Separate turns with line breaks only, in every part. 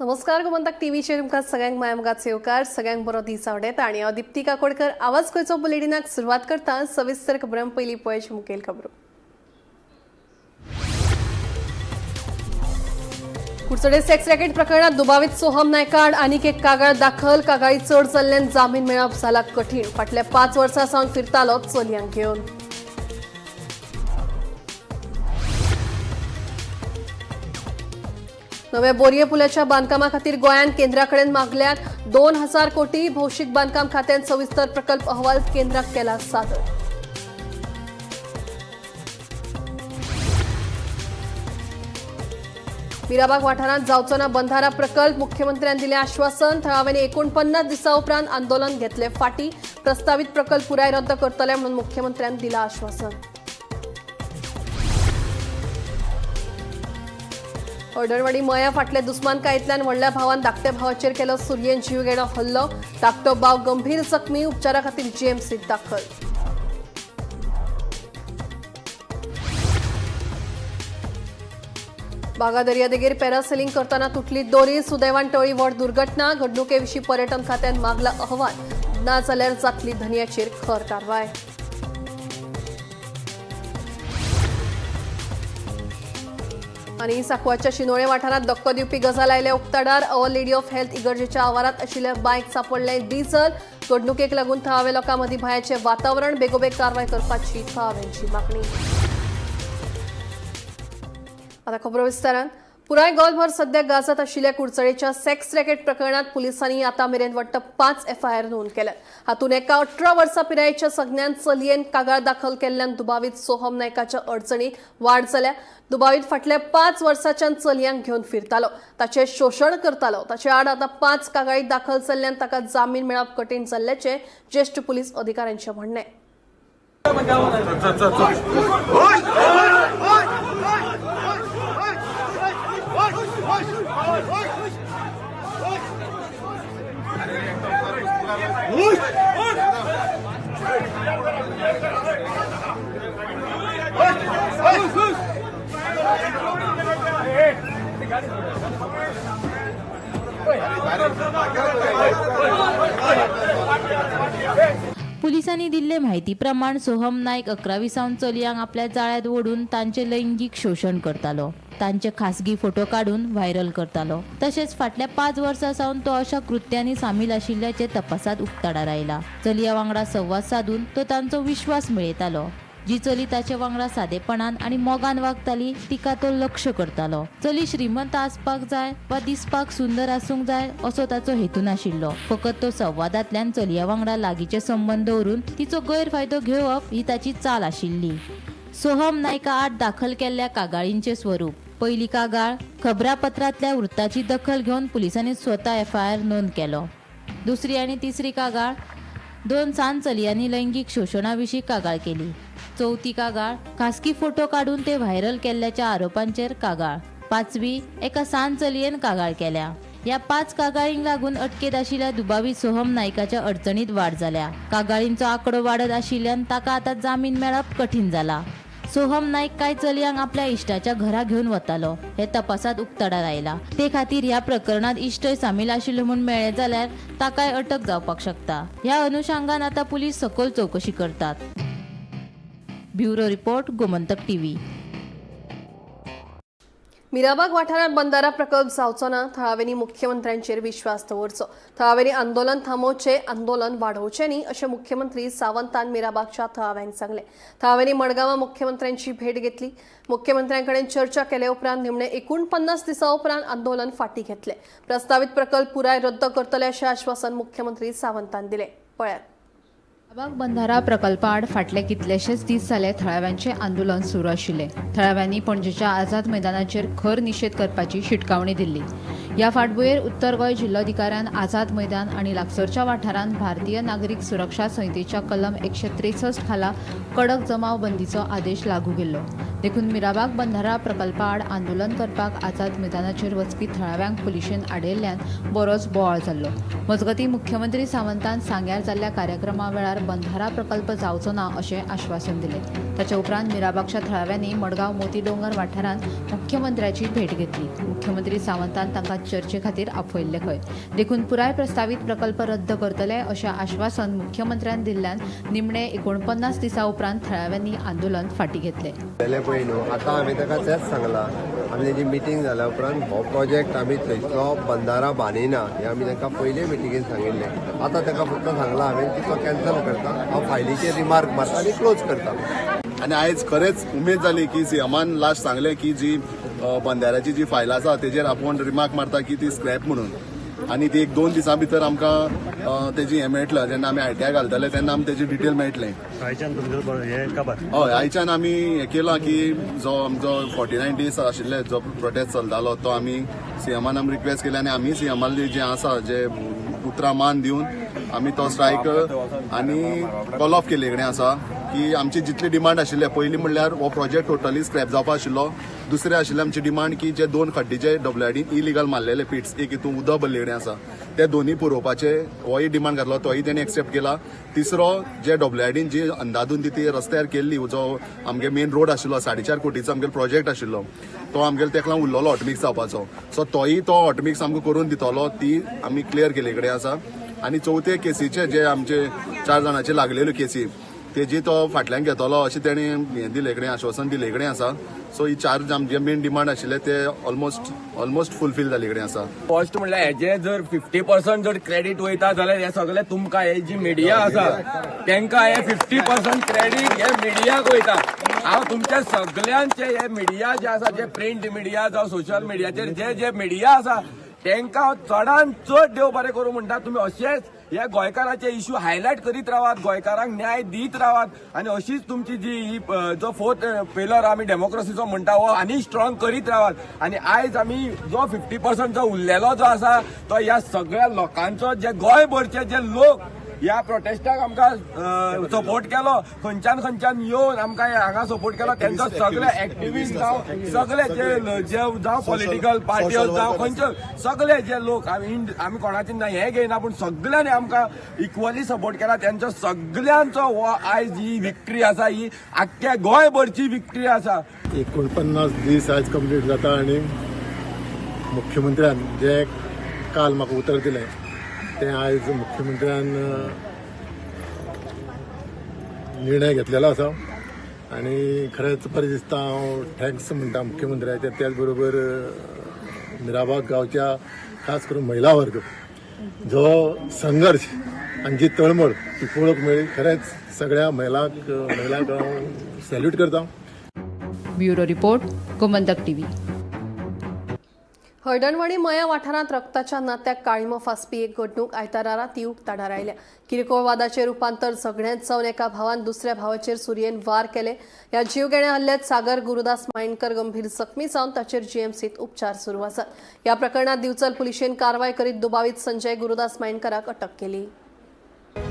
नमस्कार गोमंतक टीव्हीचेर तुमकां सगळ्यांक मायमगाचे येवकार सगळ्यांक बरो दीस आवडेत आनी हांव दिप्ती काकोडकर आवाज गोंयचो बुलेटिनाक सुरवात करता सविस्तर खबरां पयलीं पळयचे मुखेल खबरो। कुडचडे सेक्स रॅकेट प्रकरणात दुबावित सोहम नायका आड आनीक एक कागाळ दाखल। कागाळी चड चल्ल्यान जामीन मेळप जाला कठीण। फाटल्या 5 वर्सां सावन फिरतालो चलयांक घेवन। नव्या बोरये पुलाच्या बांदकामा खातीर गोंयान केंद्रा कडेन मागल्यात 2000 कोटी। भौशीक बांदकाम खात्यान सविस्तर प्रकल्प अहवाल केंद्राक केला सादर। मिराबाग वाठारांत जावचो ना बंधारा प्रकल्प। मुख्यमंत्र्यान दिलें आश्वासन। थळाव्यांनी 49 दिसां उपरांत आंदोलन घेतले फाटी। प्रस्तावित प्रकल्प पुराय रद्द करतले म्हणून मुख्यमंत्र्यान दिलां आश्वासन। अर्डणवाडी मया फाटल्या दुस्मानकायेंतल्यान व्हडल्या भावान धाकट्या भावाचेर केलो सुरयेन जीव घेणो हल्लो। धाकटो भाव गंभीर जखमी। उपचारा खातीर जीएमसीत दाखल। बागा दर्यादेगेर पॅरासेलिंग करताना तुटली दोरी। सुदैवान टळी व्हड दुर्घटना। घडणुके विशीं पर्यटन खात्यान मागला अहवाल। ना जाल्यार जातली धन्याचेर खर कारवाय। आनी सांकवाळच्या शिनोळे वाठारांत धक्को दिवपी गजाल आयल्या उक्ताडार। अवर लेडी ऑफ हेल्थ इगर्जेच्या आवारांत आशिल्ल्या बायक सापडले डिझल। घडणुकेक लागून थळाव्या लोकां मदीं भयाचें वातावरण। बेगोबेग कारवाय करपाची थळाव्यांची मागणी। आता खबरो विस्तारान। पुराय गोंयभर सध्या गाजत आशिल्ल्या कुडचडेच्या सेक्स रॅकेट प्रकरणात पुलिसांनी आतां मेरेन वट्ट 5 एफआयआर नोंद केल्यात। हातूंत एका 18 वर्सां पिरायेच्या सज्ञान चलयेन कागाळ दाखल केल्ल्यान दुबावित सोहम नायकाच्या अडचणीत वाड जाल्या। दुबावित फाटल्या 5 वर्सांच्यान चलयांक घेवन फिरतालो, ताचें शोशण करतालो। ताचे आड आतां 5 कागाळी दाखल जाल्ल्यान ताका जामीन मेळप कठीण जाल्ल्याचें ज्येश्ठ पुलीस अधिकाऱ्यांचें म्हणणें।
पुलिसांनी दिल्ले माहिती प्रमाण सोहम नायक 11वी सावन चलयांक आपल्या जाळ्यात ओडून तांचे लैंगिक शोषण करतालो। तांचे खासगी फोटो काढून व्हायरल करतालो। तसेच फाटल्या 5 वर्सां सावन तो अशा कृत्यांनी सामील आशिल्ल्याचे तपासात उक्ताडार आयला। चलया वांगडा संवाद साधून तो तांचो विश्वास मेळयतालो। जी चली ताचे वांगडा सादेपणान आणि मोगान वागताली तिका तो लक्ष करतालो। चली श्रीमंत आसपाक जाय वा दिसपाक सुंदर आसूंक जाय असो ताचो हेतू नाशिल्लो। फकत तो संवादांतल्यान चलया वांगडा लागींचे संबंध दवरून तिचो गैरफायदो घेवप ही ताची चाल आशिल्ली। सोहम नायका आड दाखल केल्ल्या कागाळींचे स्वरूप। पहिली कागाळ खबरापत्रांतल्या वृत्ताची दखल घेवन पुलिसांनी स्वता एफआयआर नोंद केलो। दुसरी आणि तिसरी कागाळ 2 सान चलयांनी लैंगिक शोषणाविशीं कागाळ केली। चौथी कागाळ खासगी फोटो काढून ते व्हायरल केल्ल्याच्या आरोपांचेर कागाळ। 5वी एका सान चलयेन कागाळ केल्या। या 5 कागाळींक लागून अटकेत आशिल्ल्या दुबावी सोहम नायकाच्या अडचणीत वाड जाल्या। कागाळींचो आंकडो वाडत आशिल्ल्यान ताका आतां जामीन मेळप कठीण जाला। सोहम नायक कांय चलयांक आपल्या इश्टाच्या घरा घेवन वतालो हे तपासात उक्ताडार आयला। ते खातीर ह्या प्रकरणात इश्टय सामील आशिल्लो म्हूण मेळ्ळें जाल्यार ताकाय अटक जावपाक शकता। ह्या अनुषंगान आतां पुलीस सखोल चौकशी करतात। Bureau report Gomantak TV.
Mirabag वाठारांत बंधारा प्रकल्प जावचो ना। थळाव्यांनी मुख्यमंत्र्यांचेर विश्वास दवरचो। थळाव्यांनी आंदोलन थांबोवचें, आंदोलन वाडोवचें न्ही अशें मुख्यमंत्री सावंतान मिराबागच्या थळाव्यांक सांगलें। थळाव्यांनी मडगांवां मुख्यमंत्र्यांची भेट घेतली। मुख्यमंत्र्यां कडेन चर्चा केले उपरांत निमणे 49 दिसां उपरांत आंदोलन फाटीं घेतलें। प्रस्तावित प्रकल्प पुराय रद्द करतले अशें आश्वासन मुख्यमंत्री सावंतान दिलें। पळयात।
मिराबाग बंधारा प्रकल्पाआड फाटले कितलेशेच दीस जाले थळाव्यांचे आंदोलन सुरू आशिल्ले। थळाव्यांनी पणजेच्या आझाद मैदानाचेर खर निशेध करपाची शिटकावणी दिल्ली। या फाटभुंयेर उत्तर गोंय जिल्लोधिकाऱ्यान आझाद मैदान आनी लागसरच्या वाठारांत भारतीय नागरीक सुरक्षा संहितेच्या कलम 163 खाला कडक जमाव बंदीचो आदेश लागू केल्लो। देखून मिराबाग बंधारा प्रकल्पाआड आंदोलन करपाक आझाद मैदानाचेर वचपी थळाव्यांक पुलिशेन आडयल्ल्यान बरोच बोवाळ जाल्लो। मजगतीं मुख्यमंत्री सावंतान सांग्यार जाल्ल्या कार्यक्रमा वेळार बंधारा प्रकल्प जावचो ना अशें आश्वासन दिलें। ताच्या उपरांत मिराबागच्या थळाव्यांनी मडगांव मोती डोंगर वाठारांत मुख्यमंत्र्याची भेट घेतली। मुख्यमंत्री सावंतान तांकां चर्चे खातीर आपयल्ले खंय. देखून पुराय प्रस्तावित प्रकल्प रद्द करतले अशें आश्वासन मुख्यमंत्र्यान दिल्ल्यान निमणे 49 दिसां उपरांत थळाव्यांनी आंदोलन फाटीं घेतले.
पयले पळय न्हू आतां हांवें ताका तेंच सांगलां. आमी तेजी मिटींग जाल्या उपरांत हो प्रोजेक्ट आमी थंयचो बंदारा बांदिना हें आमी तांकां पयले मिटिंगेन सांगिल्लें. आतां ताका फक्त सांगलां हांवें की तो कॅन्सल करता, हांव फायलीचेर रिमार्क मारता आनी क्लोज करता.
आणि आयज खरेंच उमेद जाली की सीएमान लास्ट सांगलें की जी बंधाऱ्याची जी फायल आसा तेजेर आपूण रिमार्क मारता की ती स्क्रॅप म्हणून. आणि ती 1-2 दिसां भितर आमकां तेजी हें मेळटलें. जेन्ना आमी ITI घालतले तेन्ना आमकां तेजी डिटेल मेळटलें. हय, आयच्यान आमी हें केलां की जो आमचो 49 डेज आशिल्ले जो प्रोटेस्ट चलतालो तो आमी सीएमान आमी रिक्वेस्ट केली आनी आमी सीएमाली जें आसा जे उतरां मान दिवन आमी तो स्ट्रायक आनी कॉल ऑफ केले कडेन आसा की आमची जितली डिमांड आशिल्ले पयलीं म्हणल्यार हो प्रोजेक्ट टोटली स्क्रॅप जावपा आशिल्लो. दुसरें आशिल्लें आमची डिमांड की जे 2 खड्डीचे WIDन इलिगल मारलेले पिट्स एक हितून उदक भरले कडेन आसा ते दोनूय पुरोवपाचे होय डिमांड घातलो, तोय तेणी एक्सेप्ट केला. तिसरो जे WIDन जी अंदाधून ती रस्त्यार केल्ली जो आमगे मेन रोड आशिल्लो 4.5 कोटीचो आमगे प्रोजेक्ट आशिल्लो तो आमगेलो तेका लागून उरलेलो हॉटमिक्स जावपाचो. सो तोय तो हॉटमिक्स आमकां करून दितलो ती आमी क्लियर केले कडेन आसा. आनी चवथे केसीचे जे आमचे 4 जाणांचे लागलेल्यो केसी तेजी तो फाटल्यान घेतलो अशें तेणी हें दिले कडेन आश्वासन दिले कडेन आसा. सो ही 4 आमचे मेन डिमांड आशिल्ले ते ऑलमोस्ट फुलफील जाले कडेन आसा.
फर्स्ट म्हणल्यार हेजे जर 50% जर क्रेडीट वयता जाल्यार हे सगळे तुमकां हे जी मिडिया आसा तेंकां हे 50% क्रेडीट हे मिडियाक वयता. हांव तुमच्या सगळ्यांचे हे मिडिया जे आसा जे प्रिंट मिडिया जावं सोशल मिडियाचेर जे मिडिया आसा तेंकां चडान चड देव बरें करूं म्हणटा. तुमी अशेंच हे गोंयकाराचे इश्यू हायलायट करीत रावात, गोंयकारांक न्याय दीत रावात आनी अशीच तुमची जी ही जो 4th पिलर आमी डेमोक्रेसीचो म्हणटा हो आनी स्ट्रॉंग करीत रावात. आनी आयज आमी जो 50% जो उरलेलो जो आसा तो ह्या सगळ्या लोकांचो जे गोंयभरचे जे लोक ह्या प्रोटेस्टाक आमकां सपोर्ट केलो खंयच्यान येवन आमकां हांगा सपोर्ट केलो तेंचो सगळे एक्टिविस्ट जावं सगळे जे जावं पॉलिटिकल पार्टीज जावं खंयचे सगळे जे लोक आमी कोणाचें हें घेयना पूण सगळ्यांनी आमकां इक्वली सपोर्ट केला. तेंचो सगळ्यांचो हो आयज ही विक्ट्री आसा, ही आख्ख्या गोंयभरची विक्ट्री आसा.
49 दीस आयज कंप्लीट जाता आनी मुख्यमंत्र्यान जे काल म्हाका उतर दिलें ते आयज मुख्यमंत्र्यान निर्णय घेतलेलो आसा आनी खरेंच बरें दिसता. हांव थँक्स म्हणटा मुख्यमंत्र्याचे. त्याच बरोबर मिराबाग गांवच्या खास करून महिला वर्ग जो संघर्श आनी जी तळमळ ती पळोवंक मेळ्ळी. खरेंच सगळ्या महिलांक हांव सॅल्यूट करता.
Bureau report, Gomantak TV.
हळडणवाडी मया वाठारांत रक्ताच्या नात्याक काळिमो फासपी एक घडणूक आयतारा तीव्र ताडार आयल्या. किरकोळ वादाचें रुपांतर झगड्यांत जावन एका भावान दुसऱ्या भावाचेर सुरयेन वार केले. ह्या जीवघेण्या हल्ल्यात सागर गुरुदास मायणकर गंभीर जखमी जावन ताचेर GMCत उपचार सुरू आसात. ह्या प्रकरणात दिवचल पुलिशेन कारवाय करीत दुबावीत संजय गुरुदास मायणकराक अटक केली.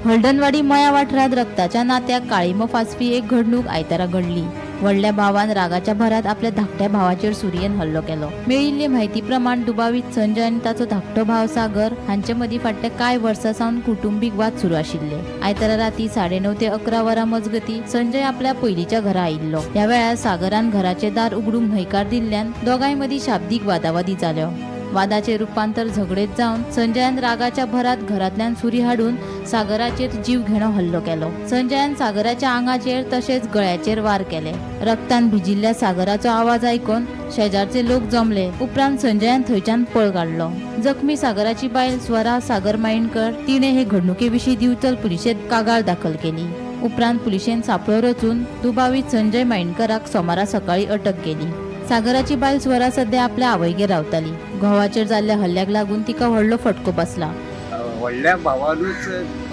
हळदणवाडी मया वाठारात रक्ताच्या नात्याक काळिमो फासपी एक घडणूक आयतारा घडली. व्हडल्या भावान रागाच्या भरात आपल्या धाकट्या भावाचेर सुरयेन हल्लो केलो. मेळिल्ले म्हायती प्रमाण दुबावीत संजय आनी ताचो धाकटो भाव सागर हांचे मदीं फाटल्या कांय वर्सां सावन कुटुंबीक वाद सुरू आशिल्ले. आयतारा राती 9:30 ते 11 वरां मजगतीं संजय आपल्या पयलींच्या घरा आयिल्लो. ह्या वेळार सागरान घराचें दार उगडूंक न्हयकार दिल्ल्यान दोगांय मदीं शाब्दीक वादावादी जाल्यो. वादाचे रुपांतर झगडेत जावन संजयान रागाच्या भरात घरांतल्यान सुरी हाडून सागराचेर जीव घेणो हल्लो केलो. संजयान सागराच्या आंगाचेर तशेंच गळ्याचेर वार केले. रक्तान भिजिल्ल्या सागराचो आवाज आयकून शेजारचे लोक जमले. उपरांत संजयान थंयच्यान पळ काडलो. जखमी सागराची बायल स्वरा सागर मायणकर तिणे हे घडणुके दिवचल पुलिशेंत कागाळ दाखल केली. उपरांत पुलिशेन सापळो रचून दुबावीत संजय मायणकराक सोमारा सकाळी अटक केली. सागराची बायल स्वरा सध्या आपल्या आवयगेर रावताली. घोवाचेर जाल्ल्या हल्ल्याक लागून तिका व्हडलो फटको बसला.
व्हडल्या भावानूच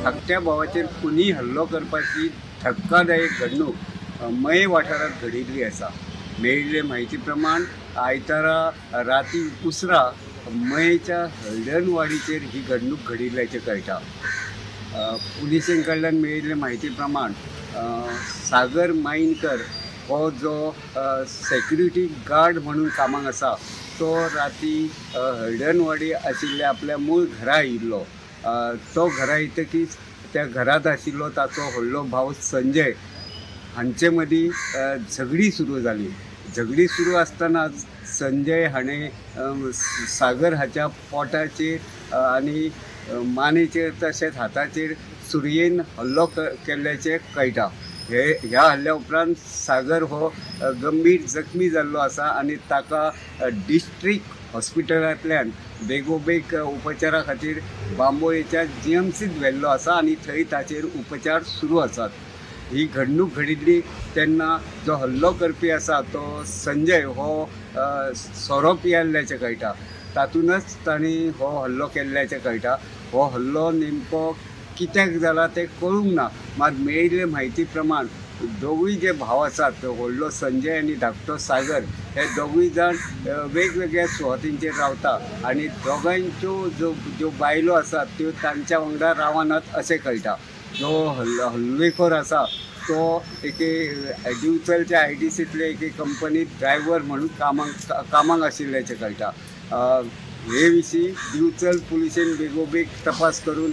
धाकट्या भावाचेर कुणी हल्लो करपाची धक्कादायक घडणूक मय वाठारांत घडिल्ली आसा. मेळिल्ले म्हायती प्रमाण आयतारा राती उसरा मयच्या हळडणवाडीचेर ही घडणूक घडिल्ल्याचें कळटा. पुलिसां कडल्यान मेळिल्ले म्हायती प्रमाण सागर मायणकर हो जो सेक्युरिटी गार्ड म्हणून कामाक आसा तो राती हळडणवाडी आशिल्ल्या आपल्या मूळ घरा आयिल्लो. तो घरा येतकीच त्या घरांत आशिल्लो ताचो व्हडलो भाव संजय हांचे मदीं झगडी सुरू जाली. झगडी सुरू आसतना संजय हाणें सागर हाच्या पोटाचेर आनी मानेचेर तशेंच हाताचेर सुरयेन हल्लो केल्ल्याचें कळटा. ह्या हल्ल्या उपरांत सागर हो गंभीर जखमी जाल्लो आसा आनी ताका डिस्ट्रिक्ट हॉस्पिटलांतल्यान बेगोबेग उपचारा खातीर बांबोळेच्या GMCत व्हेल्लो आसा आनी थंय ताचेर उपचार सुरू आसात. ही घडणूक घडिल्ली तेन्ना जो हल्लो करपी आसा तो संजय हो सोरो पियेल्ल्याचें कळटा. तातूंतच तांणी हो हल्लो केल्ल्याचें कळटा. हो हल्लो नेमको कित्याक जाला तें कळूंक ना. मात मेळिल्ले म्हायती प्रमाण दोगूय जे भाव आसात, व्हडलो संजय आनी धाकटो सागर, हे दोगूय जाण वेगवेगळ्या सुवातींचेर रावता आनी दोगांयच्यो ज्यो बायलो आसात त्यो तांच्या वांगडा रावनात अशें कळटा. जो हल्लेखोर आसा तो एके दिवचलच्या ITCतले एके कंपनीत ड्रायव्हर म्हणून कामाक आशिल्ल्याचें कळटा. हे विशीं दिवचल पुलिसेन बेगोबेग तपास करून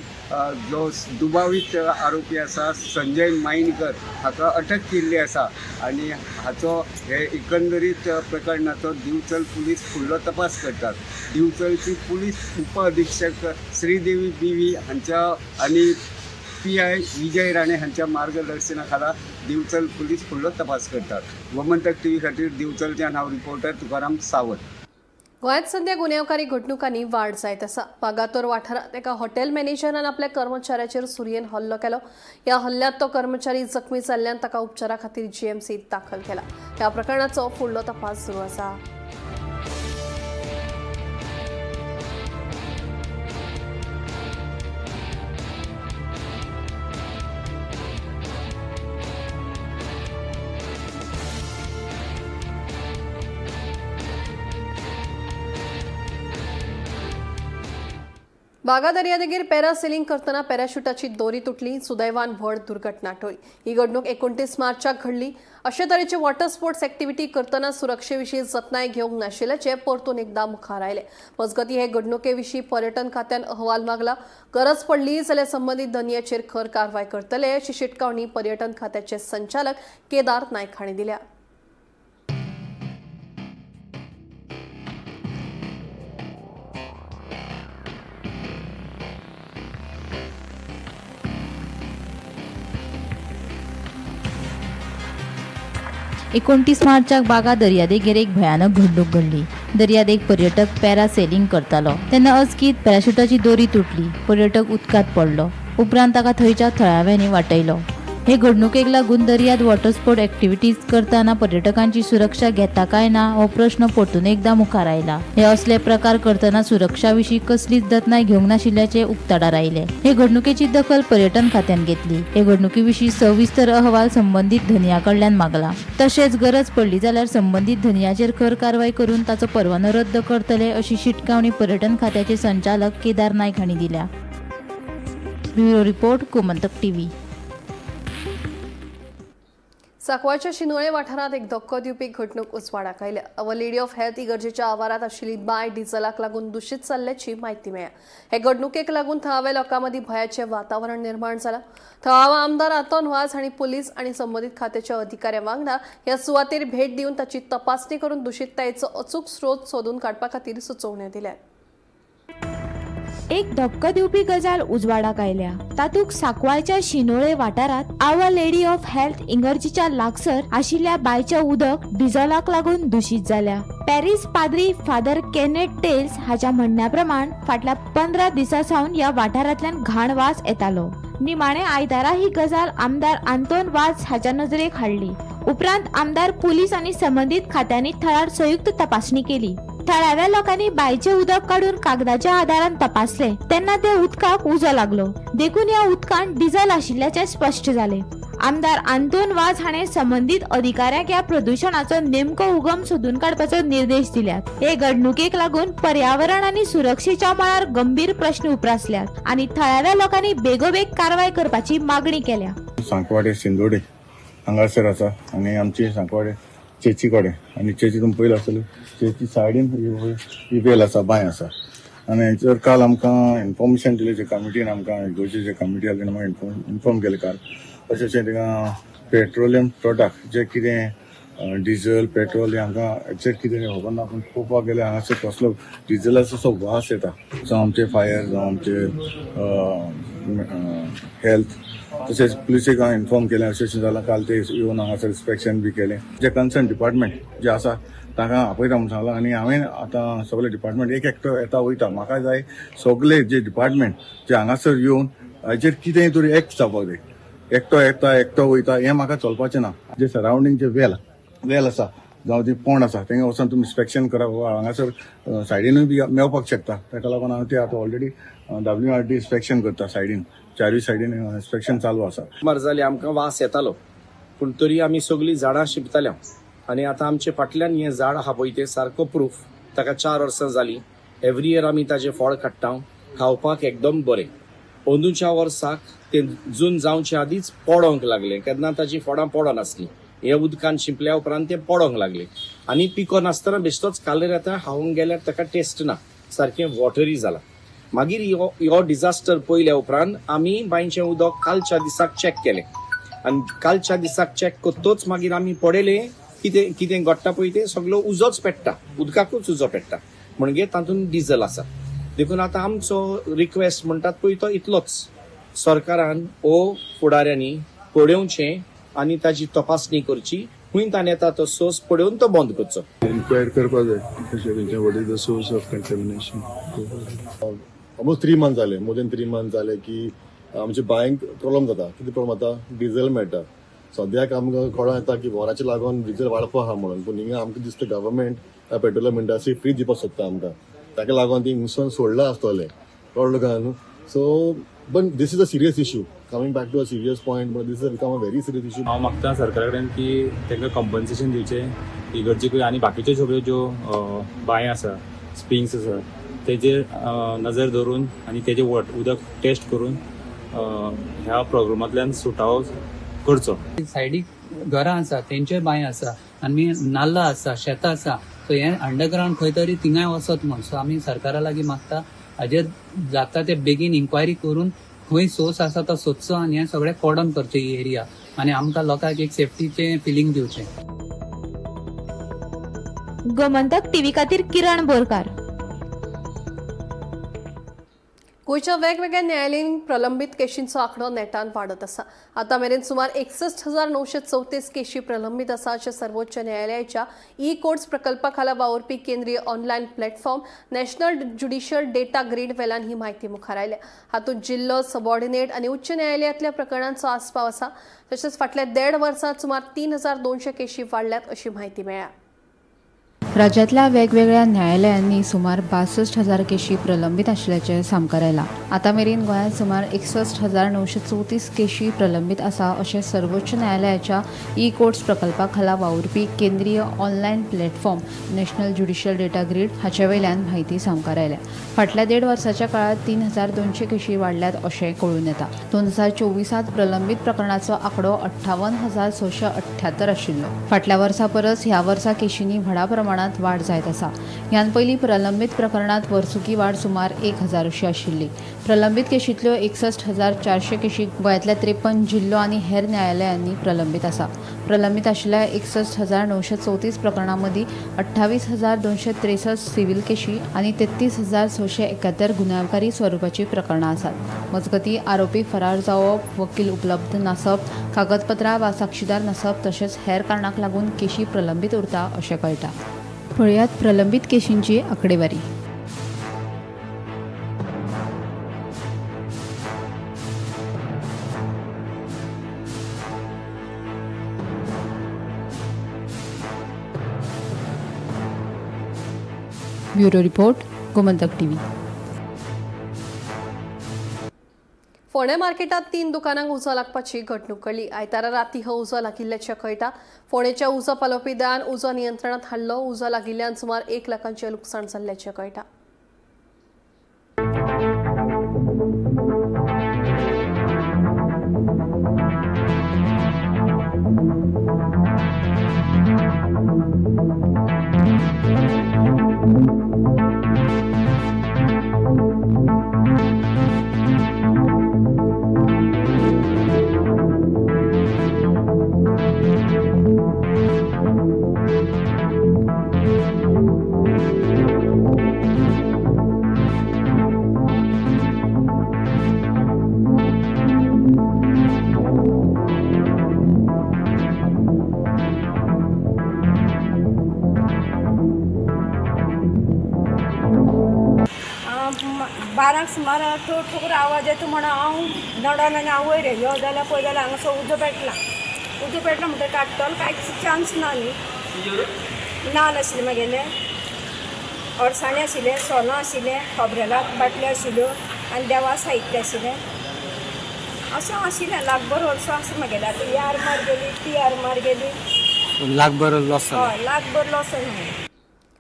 जो दुबावीत आरोपी आसा संजय मायनीकर हाका अटक केल्ली आसा आनी हाचो हे एकंदरीत प्रकरणाचो दिवचल पुलीस फुडलो तपास करतात. दिवचलची पुलीस उप अधीक्षक श्रीदेवी BV हांच्या आनी PI विजय राणे हांच्या मार्गदर्शना खाला दिवचल पुलीस फुडलो तपास करतात. गोमंतक TV खातीर दिवचलच्यान हांव रिपोर्टर तुकाराम सावंत.
गोंयांत सध्या गुन्यांवकारी घडणुकांनी वाड जायत आसा. वागातोर वाठारांत एका हॉटेल मॅनेजरान आपल्या कर्मचाऱ्याचेर सुरयेन हल्लो केलो. ह्या हल्ल्यांत तो कर्मचारी जखमी जाल्ल्यान ताका उपचारा खातीर GMCत दाखल केला. ह्या प्रकरणाचो फुडलो तपास सुरू आसा. बागा दर्यादेगेर पॅरासेलिंग करतना पॅराशूटाची दोरी तुटली. सुदैवान व्हड दुर्घटना टळ्ळी. ही घडणूक 29 मार्चाक घडली. अशे तरेचे वॉटर स्पोर्ट्स एक्टिव्हिटी करतना सुरक्षेविशीं जतनाय घेवंक नाशिल्ल्याचे परतून एकदां मुखार आयले. मजगतीं हे घडणुकेविशीं पर्यटन खात्यान अहवाल मागला. गरज पडली जाल्यार संबंदीत धनियाचेर खर कारवाय करतले अशी शिटकावणी पर्यटन खात्याचे संचालक केदार नायक हांणी दिल्या.
एकोणतीस मार्चाक बागा दर्यादेगेर एक भयानक घडणूक घडली. दर्यादेग पर्यटक पॅरासेलिंग करतालो तेन्ना अचकीत पॅराशूटाची दोरी तुटली. पर्यटक उदकांत पडलो. उपरांत ताका थंयच्या थळाव्यांनी वाटयलो. हे घडणुकेक लागून दर्यांत वॉटर स्पोर्ट एक्टिव्हिटीज करतना पर्यटकांची सुरक्षा घेता काय ना हो प्रश्न परतून एकदां मुखार आयला. हे असले प्रकार करतना सुरक्षा विशीं कसलीच जतनाय घेवंक नाशिल्ल्याचे उक्ताडार आयले. हे घडणुकेची दखल पर्यटन खात्यान घेतली. हे घडणुके विशीं सविस्तर अहवाल संबंदीत धनिया कडल्यान मागला. तशेंच गरज पडली जाल्यार संबंदीत धनियाचेर खर कारवाय करून ताचो परवानो रद्द करतले अशी शिटकावणी पर्यटन खात्याचे संचालक केदार नायक हांणी दिल्या. Bureau report Gomantak TV.
सांकवाळच्या शिनोळे वाठारांत एक धक्को दिवपी घडणूक उजवाडाक आयल्या. अवर लेडी ऑफ हेल्थ इगर्जेच्या आवारात आशिल्ली बाय डिझेलाक लागून दूषित जाल्ल्याची म्हायती मेळ्ळ्या. हे घडणुकेक लागून थळाव्या लोकां मदीं भयाचें वातावरण निर्माण जालां. थळावो आमदार आतोन वाझ हांणी पुलीस आनी संबंदीत खात्याच्या अधिकाऱ्यां वांगडा ह्या सुवातेर भेट दिवन ताची तपासणी करून दूषिततायेचो अचूक स्रोत सोदून काडपा खातीर सुचोवण्यो दिल्यात.
एक धक्को दिवपी गजाल उजवाडाक आयल्या. तातूंत सांकवाळच्या शिनोळे वाठारांत आवर लेडी ऑफ हेल्थ इगर्जीच्या लागसर आशिल्ल्या बांयचें उदक डिझेलाक लागून दूषित जाल्या. पॅरीस पाद्री फादर केनेट टेल्स हाच्या म्हणण्या प्रमाण फाटल्या 15 दिसां सावन ह्या वाठारांतल्यान घाण वास येतालो. निमाणे आयतारा ही गजाल आमदार आंतोन वाझ हाच्या नजरेक हाडली. उपरांत आमदार पुलीस आनी संबंदीत खात्यांनी थळार संयुक्त तपासणी केली. थळाव्या लोकांनी बांयचें उदक काडून कागदाच्या आदारान तपासले तेन्ना ते उदकाक उजो लागलो. देखून ह्या उदकांत डिझेल आशिल्ल्याचे स्पश्ट जाले. आमदार आंतोन वाझ हाणें संबंदीत अधिकाऱ्यांक ह्या प्रदूषणाचो नेमको उगम सोदून काडपाचो निर्देश दिल्यात. हे घडणुकेक लागून पर्यावरण आनी सुरक्षेच्या मळार गंभीर प्रश्न उप्रासल्यात आनी थळाव्या लोकांनी बेगोबेग कारवाय करपाची मागणी केल्या.
सांकवाडे शिंदोडे हांगासर आसा आनी आमची सांकवाडे चेची कडेन आनी चेची तुमी पयलें आसतलें चेची सायडीन ही वेल आसा बांय आसा आनी हांचेर काल आमकां इन्फॉर्मेशन दिलें जे कमिटीन आमकां गोंयचे कमिटी आसा तेणें इन्फॉर्म केलें काल अशें थिंगा पेट्रोलियम प्रोडक्ट जे कितें डिझल पेट्रोल हे हांगा एक्झॅक्ट कितें खबर ना पूण पळोवपाक गेल्यार हांगासर कसलो डिझलाचो असो वास येता जावं आमचे फायर जावं आमचे हेल्थ तशेंच पुलिसेक हांवें इन्फॉर्म केलें अशें जालां काल ते येवन हांगासर इन्स्पेक्शन बी केलें जे कन्सर्न डिपार्टमेंट जे आसा ताका आपयता म्हणून सांगलां आनी हांवें आतां सगळे डिपार्टमेंट एक एकटो येता वयता म्हाका जाय सगळे जे डिपार्टमेंट जे हांगासर येवन हाचेर कितेंय तरी एक्ट जावपाक जाय एकटो येता एकटो वयता हें म्हाका चलपाचें ना जे सरावंडींग जे वेल आसा जावं ती पोंड आसा तेंगे वचून तुमी इन्स्पेक्शन करा हांगासर सायडीनूय बी मेळपाक शकता ताका लागून हांव ते आतां ऑलरेडी WRD इन्स्पेक्शन करता सायडीन चारूय सायडीन इन्स्पेक्शन चालू आसा.
मार जाली आमकां वास येतालो पूण तरी आमी सगळीं झाडां शिंपताल्या आनी आतां आमचे फाटल्यान हें झाड आहा पळय तें सारको प्रूफ ताका 4 वर्सां जालीं एवरी इयर आमी ताजें फळ काडटा खावपाक एकदम बरें. अंदूच्या वर्साक तें जून जावचे आदींच पडोंक लागलें केन्ना ताजीं फळां पडनासलीं हे उदकान शिंपल्या उपरांत तें पडोंक लागलें आनी पिको नासतना बेश्टोच कालेर येता खावंक गेल्यार ताका टेस्ट ना सारकें वॉटरी जालां. मागीर हो डिजास्टर पयल्या उपरांत आमी बांयचें उदक कालच्या दिसाक चॅक केलें आनी कालच्या दिसाक चॅक करतोच मागीर आमी पळयलें कितें कितें घडटा पळय तें सगळो उजोच पेट्टा उदकाकूच उजो पेट्टा म्हणजे तातूंत डिझल आसा. देखून आतां आमचो रिक्वेस्ट म्हणटात पळय तो इतलोच सरकारान फुडाऱ्यांनी पळोवचें आनी ताजी तपासणी करची हुंयतान येता तो सोर्स पळोवन तो बंद करचो.
इन्क्वायर करपाक जाय what is the source of contamination. Almost 3 months जाले मोर दॅन 3 months जाले की आमच्या बांयक प्रॉब्लम जाता. कितें प्रॉब्लम जाता डिझल मेळटा सद्याक आमकां कळोन येता की वराचे लागून डिझल वाडपा आहा म्हणून पूण हिंगा आमकां दिसता गव्हर्मेंट पेट्रोल इंडस्ट्री फ्री दिवपाक सोदता आमकां ताका लागून ती हिंगसून सोडला आसतले कळ्ळो काय न्हू. So but this is a serious issue coming back to a serious point but this is become a very serious issue.
हांव मागता सरकारा कडेन की तांकां कंपन्सेशन दिवचें इगर्जेकूय आनी बाकीच्यो सगळ्यो ज्यो बांय आसा स्प्रिंग्स आसा तेजेर नजर दवरून आनी तेजें उदक टेस्ट करून ह्या प्रोग्रामांतल्यान सुटावो करचो.
सायडीक घरां आसा तेंचे बांय आसा आनी नाल्ला आसा शेतां आसा सो हें अंडरग्रावंड खंय तरी थिंगाय वचत म्हण. सो आमी सरकारा लागीं मागता हाजेर जाता ते बेगीन इन्क्वायरी करून खंय सोर्स आसा तो सोदचो आनी हें सगळें कॉर्डन करचें ही एरिया आनी आमकां लोकांक एक सेफ्टीचें फिलींग दिवचें.
गोमंतक टीव्ही खातीर किरण बोरकार.
गोंयच्या वेगवेगळ्या न्यायालयांनी प्रलंबीत केशींचो आंकडो नेटान वाडत आसा. आतां मेरेन सुमार 61,934 केशी प्रलंबीत आसा अशें सर्वोच्च न्यायालयाच्या कोर्ट्स प्रकल्पा खाला वावरपी केंद्रीय online platform national judicial data grid वेल्यान ही म्हायती मुखार आयल्या. हातूंत जिल्लो सबऑर्डिनेट आनी उच्च न्यायालयांतल्या प्रकरणांचो आस्पाव आसा. तशेंच फाटल्या 1.5 वर्सांत सुमार 3,200 केशी वाडल्यात अशी म्हायती मेळ्ळ्या.
राज्यातल्या वेगवेगळ्या न्यायालयांनी सुमार 62,000 केशी प्रलंबीत आशिल्ल्याचें सामकार आयलां. आतां मेरेन गोंयांत सुमार 61,934 केशी प्रलंबीत आसा अशें सर्वोच्च न्यायालयाच्या कोर्ट्स प्रकल्पा खाला वावरपी केंद्रीय online platform national judicial data grid हाचे वयल्यान म्हायती सामकार आयल्या. फाटल्या 1.5 वर्साच्या काळात 3,200 केशी वाडल्यात अशें कळून येता. 2024 प्रलंबीत प्रकरणाचो आंकडो 58,678 आशिल्लो. फाटल्या वर्सा परस ह्या वर्सा केशींनी व्हडा प्रमाणात वाढ जायत आसा. ह्यान पयलीं प्रलंबीत प्रकरणांत वर्सुकी वाड सुमार 1,000 अशी आशिल्ली. प्रलंबीत केशींतल्यो 61,400 केशी गोंयांतल्या 53 जिल्लो आनी हेर न्यायालयांनी प्रलंबीत आसा. प्रलंबीत आशिल्ल्या 61,934 प्रकरणां मदीं 28,263 सिव्हील केशी आनी 33,671 गुन्यांवकारी स्वरुपाची प्रकरणां आसात. मजगतीं आरोपी फरार जावप, वकील उपलब्ध नासप, कागदपत्रां वा साक्षीदार नासप तशेंच हेर कारणांक लागून केशी प्रलंबीत उरता अशें कळटा. पळयात प्रलंबीत केशींची आंकडेवारी. Bureau report Gomantak TV.
फोंडे मार्केटात 3 दुकानांक उजो लागपाची घडणूक घडली. आयतारा राती हो उजो लागिल्ल्याचें कळटा. फोंडेच्या उजो पालोवपी दळान उजो नियंत्रणात हाडलो. उजो लागिल्ल्यान सुमार 1 लाखांचें लुकसाण जाल्ल्याचें कळटा.
12 सुमार ठोकर आवाज येता म्हणून हांव नडोन आनी हांव वयर यो जाल्यार पळय जाल्यार हांगासर उजो पेटला म्हणटा काडटलो कांयच चान्स ना न्ही नाल्ल आशिल्ले म्हगेले अळसाणे आशिल्ले सोनो आशिल्लें खोबरेला बाटल्यो आशिल्ल्यो आनी देवा साहित्य आशिल्लें अशें आशिल्लें लाखभर वर्सां आसा म्हगेलें आतां ही आरमार गेली ती आरमार गेली
लाखभर लॉस
हय लाखभर लॉस जालें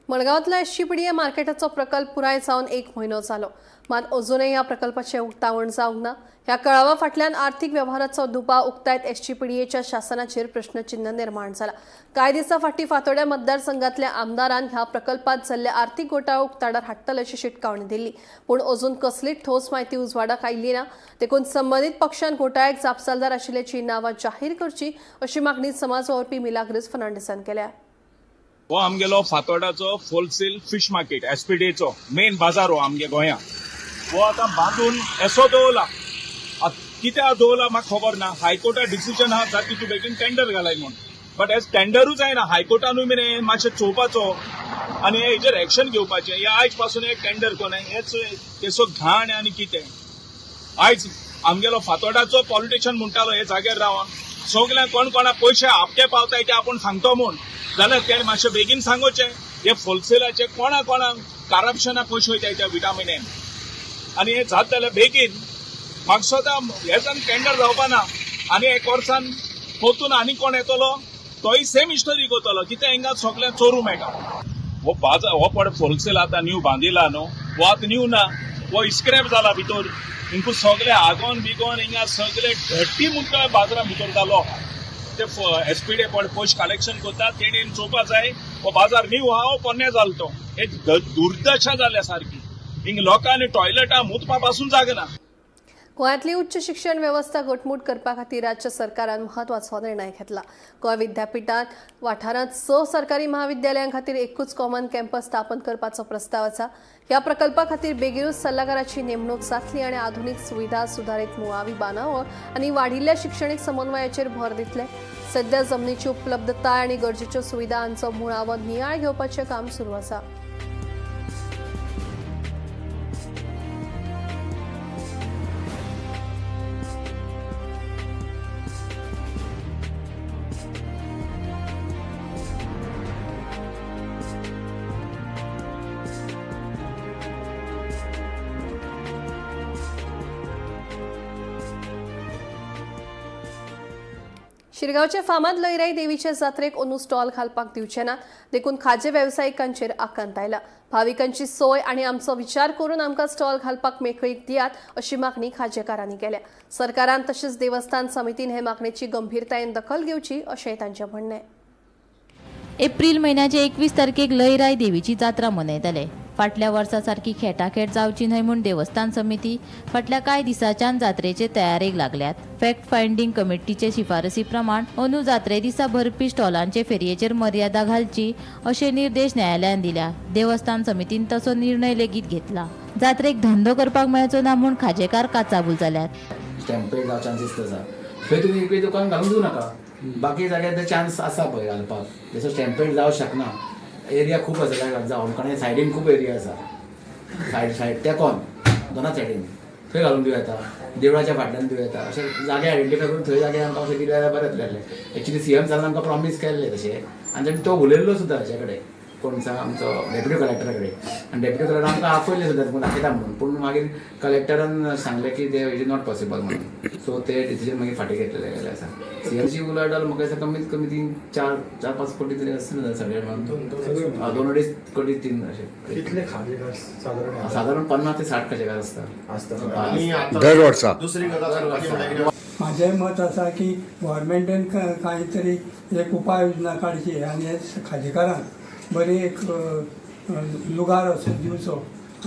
मडगावातल्या एसटीपीडीए मार्केटाचो प्रकल्प पुराय जावन 1 म्हयनो जालो मात अजूनही ह्या प्रकल्पाचें उक्तावण जावंक ना. ह्या कळावा फाटल्यान आर्थीक वेव्हाराचो दुबाव उक्तायत एसटीपीडीएच्या शासनाचेर प्रश्नचिन्ह निर्माण जाला. कांय दिसा फाटीं फातोड्या मतदारसंघातल्या आमदारान ह्या प्रकल्पात जाल्ल्या आर्थीक घोटाळो उक्ताडार हाडटले अशी शिटकावणी दिल्ली, पूण अजून कसलीच ठोस म्हायती उजवाडाक आयिल्ली ना. देखून संबंदीत पक्षान घोटाळ्याक जापसालदार आशिल्ल्याची नांवां जाहीर करची अशी मागणी समाज वावरपी मिलाग्रिस फर्नांडिसान केल्या.
हो आमगेलो फातोर्डाचो होलसेल फीश मार्केट एसपीडीचो मेन बाजार हो आमगे गोंयांत. हो आतां बांदून असो दवरला. कित्याक दवरला म्हाका खबर ना. हायकोर्टा डिसिजन आहा जाता तितू बेगीन टेंडर घालाय म्हूण, बट हेज टेंडरूच जायना. हायकोर्टानूय मेरेन मातशें चोवपाचो आनी हेजेर एक्शन घेवपाचें. हे आयज पासून एक टेंडर कोणें हेच तेचो घाण आनी कितें. आयज आमगेलो फातोर्डाचो पॉलिटिशियन म्हणटालो हे जाग्यार रावन सगळ्यांक कोण कोणा पयशे आपटे पावताय ते आपूण सांगतो म्हूण, जाल्यार तेणें मातशें बेगीन सांगोचें. हे होलसेलाचे कोणाक करप्शना पयशे वयताय त्या विटामिनेन आनी हे जाता जाल्यार बेगीन. म्हाका स्वता हेजन टेंडर जावपा ना आनी 1 वर्सान परतून आनी कोण येतलो तोय सेम हिस्टरी करतलो. कितें हिंगा सगळें चोरूं मेळटा. हो बाजार हो पड होलसेल आतां न्यू बांदिला न्हू, हो आतां न्यू ना, हो इस्क्रेप जाला भितर. हिंकू सगळे आगोन बिगोन हिंगा सगळे धट्टी मुद्दा बाजारा भितर जालो. ते एसपीडे पड पयशे कलेक्शन करता तेणेन चोवपा जाय. हो बाजार न्यू आहा, हो पोन्ने जालो तो. हे दुर्दशा जाल्या सारकी. हिंग लोकांनी टॉयलेटां मुतपा पासून जागा ना.
गोंयांतली उच्च शिक्षण वेवस्था घटमूट करपा खातीर राज्य सरकारान म्हत्वाचो निर्णय घेतला. गोंय विद्यापीठांत वाठारांत 6 सरकारी महाविद्यालयां खातीर एकूच कॉमन कॅम्पस स्थापन करपाचो प्रस्ताव आसा. ह्या प्रकल्पा खातीर बेगीनूच सल्लागाराची नेमणूक जातली आनी आधुनीक सुविधा, सुधारीत मुळावी बांदावळ आनी वाडिल्ल्या शिक्षणीक समन्वयाचेर भर दितले. सध्या जमनीची उपलब्धताय आनी गरजेच्यो सुविधा हांचो मुळावो नियाळ घेवपाचें काम सुरू आसा. शिरगांवचे फामाद लयराई देवीचे जात्रेक अंदू स्टॉल घालपाक दिवचे नात, देखून खाजे वेवसायिकांचेर आकांत आयला. भाविकांची सोय आनी आमचो विचार करून आमकां स्टॉल घालपाक मेकळीक दियात अशी मागणी खाजेकारांनी केल्या. सरकारान तशेंच देवस्थान समितीन हे मागणेची गंभीरतायेन दखल घेवची अशेंय तांचें म्हणणें.
एप्रिल महिन्याचे 21 तारखेक लयराई देवीची जात्रा मनयतले. फाटल्या वर्सा सारखी खेटाखेट जावची न्हय म्हूण देवस्थान समिती फाटल्या कांय दिसाच्यान जात्रेचे तयारेक लागल्यात. फॅक्ट फायंडींग कमिटीचे शिफारसी प्रमाण अंदू जात्रे दिसा भरपी स्टॉलांचे फेरयेचेर मर्यादा घालची अशे निर्देश न्यायालयान दिल्या. देवस्थान समितीन तसो निर्णय लेगीत घेतला. जात्रेक धंदो करपाक मेळचो ना म्हूण खाजेकार काचाबूल जाल्यात.
स्टॅम्पेड जावं चान्सीस आसा थंय तुमी एकूय दुकान घालून दिवं नाका. बाकी जाग्यार ते चान्स आसा पळय घालपाक. जसो स्टॅम्पेड जावं शकना. एरिया खूप आसा काय जावं कारण सायडीन खूप एरिया आसा. सायड तेकोन दोना सायडीन थंय घालून दिवं येता. देवळाच्या फाटल्यान दिवं येता. अशे जागे आयडेंटिफाय करून थंय जागे आमकां अशें कितें जाल्यार बरें जातलें. एक्चुली सीएम सारान आमकां प्रॉमीस केल्लें तशें आनी ताणें तो उलयल्लो सुद्दां हाचे कडेन कोण सांग आमचो डेप्युटी कलेक्टरा कडेन. आनी डेप्युटी कलेक्टर आमकां आपयलें सुद्दां पूण दाखयता म्हणून. पूण मागीर कलेक्टरान सांगलें की ते इट इज नॉट पॉसिबल म्हणून. सो ते डिसिजन मागीर फाटीं घेतलेले गेले आसा. सीएमची उलाढाल म्हाका दिसता कमीत कमी 3-4-5 कोटी तरी आसले सगळे म्हणून. 2-2.5 कोटी 3 अशे साधारण 50 ते 60 खाजेकार आसता
दर वर्सा.
माझे मत असा की गव्हर्मेंटान काहीतरी एक उपाय योजना काडची आनी हे खाजेकारांक बरी एक लुगार असो दिवचो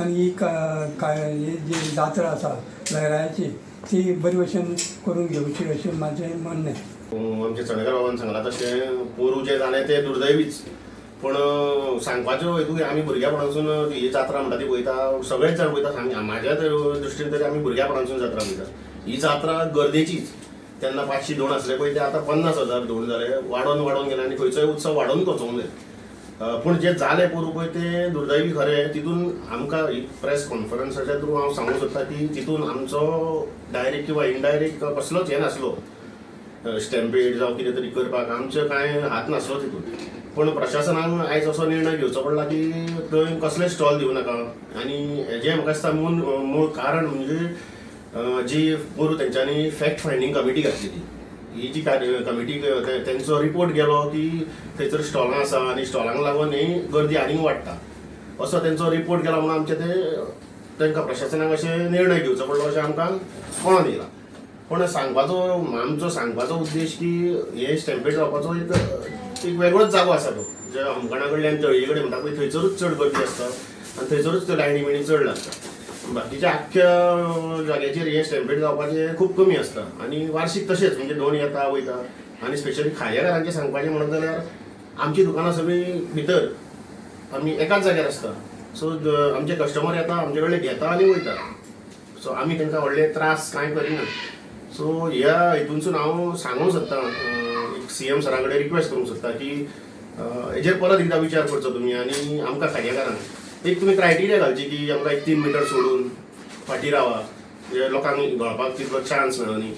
आनी ही जी जात्रा आसा लयरायाची ती बरी भशेन करून घेवची अशें म्हाजें म्हणणें.
आमचे चणेकर बाबान सांगला तशें पोरू जे जालें तें दुर्दैवीच. पूण सांगपाच्यो हेतू आमी भुरग्यापणासून ही जात्रा म्हणटा ती पळयता सगळेच जाण पळयता. म्हाज्या दृश्टीन तरी आमी भुरग्यापणासून जात्रा पळयता. ही जात्रा गरजेचीच. तेन्ना 500 धोंड आसले पळय ते आतां 50,000 धोंड जाले. वाडोन गेले आनी खंयचोय उत्सव वाडोवन करचोंक जाय. पूण जे जालें पोरू पळय ते दुर्दैवी खरें. तितून आमकां प्रेस कॉन्फरन्साच्या थ्रू हांव सांगूंक सोदतां की तितून आमचो डायरेक्ट किंवा इनडायरेक्ट कसलोच हें नासलो, स्टॅम्पेड जावं कितें तरी करपाक आमचे कांय हात नासलो तितून. पूण प्रशासनान आयज असो निर्णय घेवचो पडला की थंय कसले स्टॉल दिवं नाका. आनी हेजें म्हाका दिसता मूळ कारण म्हणजे जी पोरू तेंच्यांनी फॅक्ट फायंडींग कमिटी घातली ही जी कमिटी तेंचो रिपोर्ट गेलो की थंयसर स्टॉलां आसा आनी स्टॉलांक लागून ही गर्दी आनीक वाडटा असो तेंचो रिपोर्ट गेलो म्हणून आमचे तांकां प्रशासनाक अशें निर्णय घेवचो पडलो अशें आमकां कळोन येयला. पूण आमचो सांगपाचो उद्देश की हे स्टॅम्पेड जावपाचो एक वेगळोच जागो आसा तो, जे होमखणा कडल्यान तळये कडेन म्हणटा पळय थंयसरूच चड गर्दी आसता आनी थंयसरूच त्यो लायनी बिणी चड लागता. बाकीच्या आख्ख्या जाग्याचेर हे स्टॅम्पेड जावपाचें खूब कमी आसता आनी वार्षिक तशेंच म्हणजे दोन येता वयता. आनी स्पेशली खाजेकारांचें सांगपाचें म्हणत जाल्यार आमची दुकानां सगळीं भितर आमी एकाच जाग्यार आसता. सो आमचे कस्टमर येता आमचे कडल्यान घेता आनी वयता. सो आमी तांकां व्हडले त्रास कांय करिना. सो ह्या हितूनसून हांव सांगूंक सोदतां, CM सरा कडेन रिक्वेस्ट करूंक सोदतां की हेजेर परत एकदां विचार करचो तुमी आनी आमकां खाजेकारांक एक तुमी क्रायटेरिया घालची की आमकां 3 मीटर सोडून फाटीं रावा, लोकांक घोळपाक तितलो चान्स मेळो न्ही.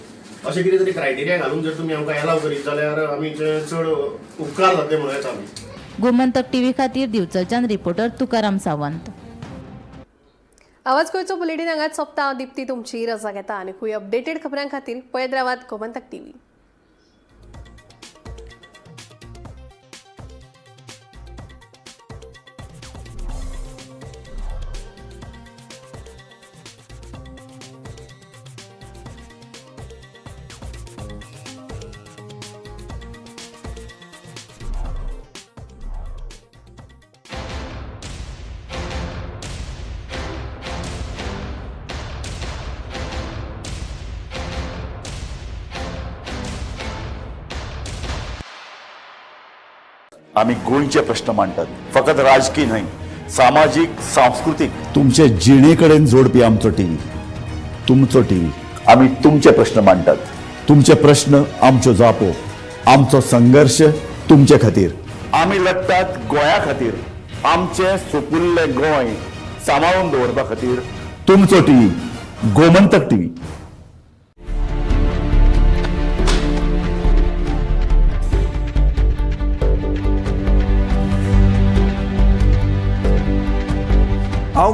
अशें कितें तरी क्रायटेरिया घालून जर तुमी आमकां एलाव करीत जाल्यार आमी चड उपकार जातले म्हणून येता आमी.
गोमंतक टीव्ही खातीर दिवचलच्यान रिपोर्टर तुकाराम सावंत.
आवाज गोंयचो बुलेटीन हांगाच सोंपता. हांव दिप्ती तुमची रजा घेता आनी खूब अपडेटेड खबरां खातीर पळयत रावात गोमंतक टीव्ही.
आम्ही गोंयचे प्रश्न मांडटात, फकत राजकीय न्हय, सामाजीक सांस्कृतिक.
तुमचे जिणेकडेन जोडपी आमचो टीव्ही, तुमचो टीव्ही.
आम्ही तुमचे प्रश्न मांडटात.
तुमचे प्रश्न आमच्यो जापो, आमचो संघर्ष तुमचे खातीर.
आम्ही लढटात गोंया खातीर. आमचे सोपुल्ले गोंय सांबाळून दवरपा खातीर.
तुमचो टीव्ही, गोमंतक टीव्ही.
हांव